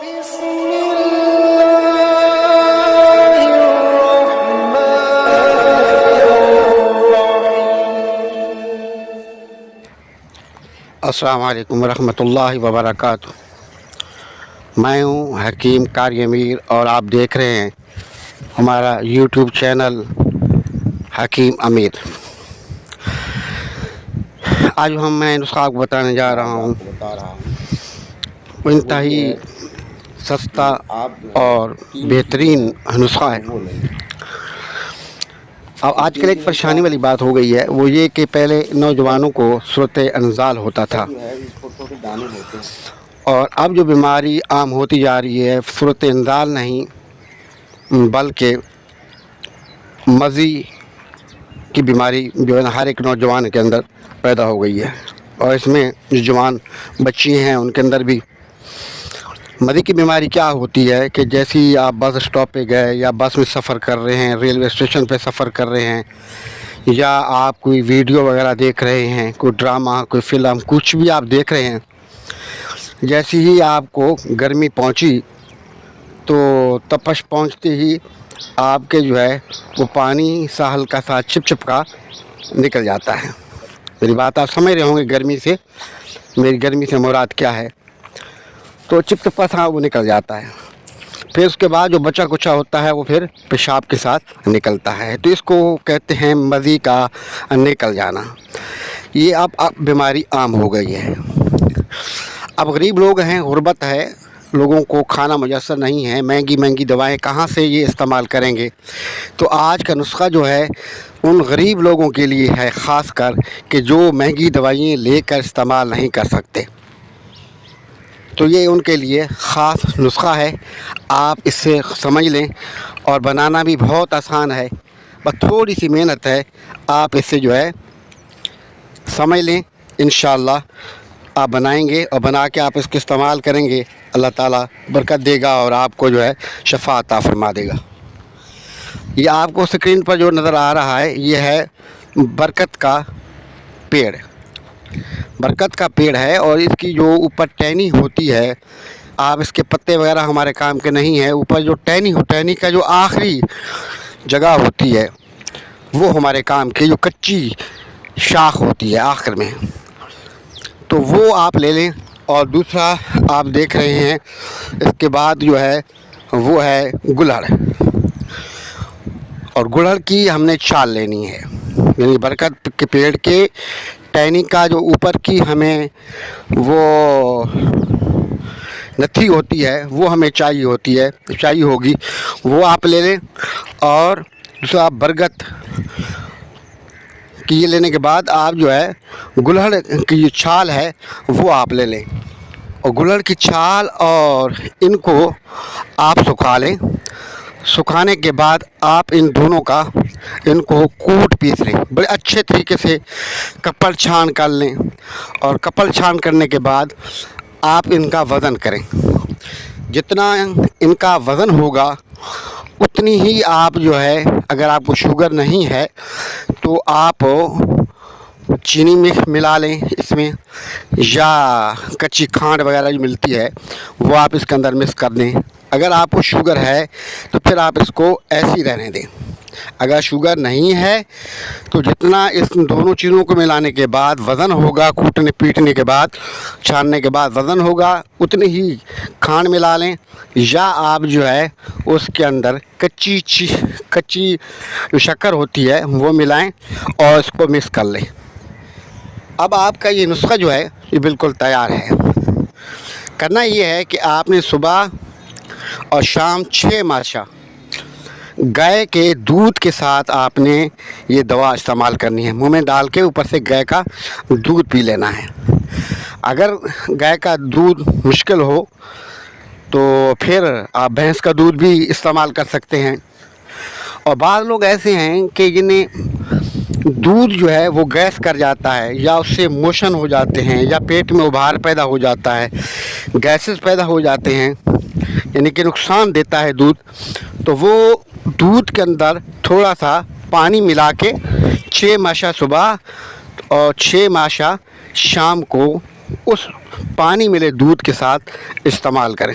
السلام علیکم ورحمۃ اللہ وبرکاتہ۔ میں ہوں حکیم قاری امیر اور آپ دیکھ رہے ہیں ہمارا یوٹیوب چینل حکیم امیر۔ آج میں نسخہ آپ کو بتانے جا رہا ہوں، انتہائی سستا اور بہترین نسخہ ہے۔ اب آج کل ایک پریشانی والی بات ہو گئی ہے، وہ یہ کہ پہلے نوجوانوں کو صورت انزال ہوتا تھا، اور اب جو بیماری عام ہوتی جا رہی ہے صورت انزال نہیں بلکہ مزی کی بیماری جو ہے نا ہر ایک نوجوان کے اندر پیدا ہو گئی ہے، اور اس میں جو جوان بچی ہیں ان کے اندر بھی مزی کی بیماری کیا ہوتی ہے کہ جیسے ہی آپ بس اسٹاپ پہ گئے یا بس میں سفر کر رہے ہیں، ریلوے اسٹیشن پہ سفر کر رہے ہیں، یا آپ کوئی ویڈیو وغیرہ دیکھ رہے ہیں، کوئی ڈرامہ، کوئی فلم، کچھ بھی آپ دیکھ رہے ہیں، جیسے ہی آپ کو گرمی پہنچی تو تپش پہنچتے ہی آپ کے جو ہے وہ پانی سا ہلکا سا چپ چپ کا نکل جاتا ہے۔ میری بات آپ سمجھ رہے ہوں گے، گرمی سے میری گرمی سے مراد کیا ہے، تو چپ چپا سا وہ نکل جاتا ہے۔ پھر اس کے بعد جو بچا کچا ہوتا ہے وہ پھر پیشاب کے ساتھ نکلتا ہے، تو اس کو کہتے ہیں مزی کا نکل جانا۔ یہ اب بیماری عام ہو گئی ہے۔ اب غریب لوگ ہیں، غربت ہے، لوگوں کو کھانا میسر نہیں ہے، مہنگی مہنگی دوائیں کہاں سے یہ استعمال کریں گے، تو آج کا نسخہ جو ہے ان غریب لوگوں کے لیے ہے، خاص کر کہ جو مہنگی دوائیں لے کر استعمال نہیں کر سکتے، تو یہ ان کے لیے خاص نسخہ ہے۔ آپ اس سے سمجھ لیں، اور بنانا بھی بہت آسان ہے، بس تھوڑی سی محنت ہے، آپ اس سے جو ہے سمجھ لیں، انشاءاللہ آپ بنائیں گے اور بنا کے آپ اس کو استعمال کریں گے، اللہ تعالیٰ برکت دے گا اور آپ کو جو ہے شفا عطا فرما دے گا۔ یہ آپ کو اسکرین پر جو نظر آ رہا ہے یہ ہے برکت کا پیڑ، برکت کا پیڑ ہے، اور اس کی جو اوپر ٹہنی ہوتی ہے، آپ اس کے پتے وغیرہ ہمارے کام کے نہیں ہیں، اوپر جو ٹہنی کا جو آخری جگہ ہوتی ہے وہ ہمارے کام کی، جو کچی شاخ ہوتی ہے آخر میں، تو وہ آپ لے لیں۔ اور دوسرا آپ دیکھ رہے ہیں اس کے بعد جو ہے وہ ہے گلہڑ، اور گلہڑ کی ہم نے چھال لینی ہے، یعنی برکت کے پیڑ کے ٹہنی کا جو اوپر کی ہمیں وہ نتھی ہوتی ہے وہ ہمیں چاہیے ہوگی، وہ آپ لے لیں۔ اور دوسرا آپ برگت کی یہ لینے کے بعد آپ جو ہے گلہڑ کی جو چھال ہے وہ آپ لے لیں، اور گلہڑ کی چھال اور ان کو آپ سکھا لیں۔ سکھانے کے بعد آپ ان دونوں کا ان کو کوٹ پیس لیں، بڑے اچھے طریقے سے کپڑ چھان کر لیں، اور کپڑ چھان کرنے کے بعد آپ ان کا وزن کریں، جتنا ان کا وزن ہوگا اتنی ہی آپ جو ہے، اگر آپ کو شوگر نہیں ہے تو آپ چینی میں ملا لیں اس میں، یا کچی کھانڈ وغیرہ جو ملتی ہے وہ آپ اس کے اندر مکس کر دیں۔ اگر آپ کو شوگر ہے تو پھر آپ اس کو ایسی رہنے دیں، اگر شوگر نہیں ہے تو جتنا اس دونوں چیزوں کو ملانے کے بعد وزن ہوگا، کوٹنے پیٹنے کے بعد، چھاننے کے بعد وزن ہوگا، اتنی ہی کھانڈ ملا لیں، یا آپ جو ہے اس کے اندر کچی جو شکر ہوتی ہے وہ ملائیں اور اس کو مکس کر لیں۔ اب آپ کا یہ نسخہ جو ہے یہ بالکل تیار ہے۔ کرنا یہ ہے کہ آپ نے صبح اور شام 6 ماشا گائے کے دودھ کے ساتھ آپ نے یہ دوا استعمال کرنی ہے، منہ میں ڈال کے اوپر سے گائے کا دودھ پی لینا ہے۔ اگر گائے کا دودھ مشکل ہو تو پھر آپ بھینس کا دودھ بھی استعمال کر سکتے ہیں، اور بعض لوگ ایسے ہیں کہ جنہیں دودھ جو ہے وہ گیس کر جاتا ہے، یا اس سے موشن ہو جاتے ہیں، یا پیٹ میں ابھار پیدا ہو جاتا ہے، گیسز پیدا ہو جاتے ہیں، یعنی کہ نقصان دیتا ہے دودھ، تو وہ دودھ کے اندر تھوڑا سا پانی ملا کے 6 ماشا صبح اور 6 ماشا شام کو اس پانی ملے دودھ کے ساتھ استعمال کریں۔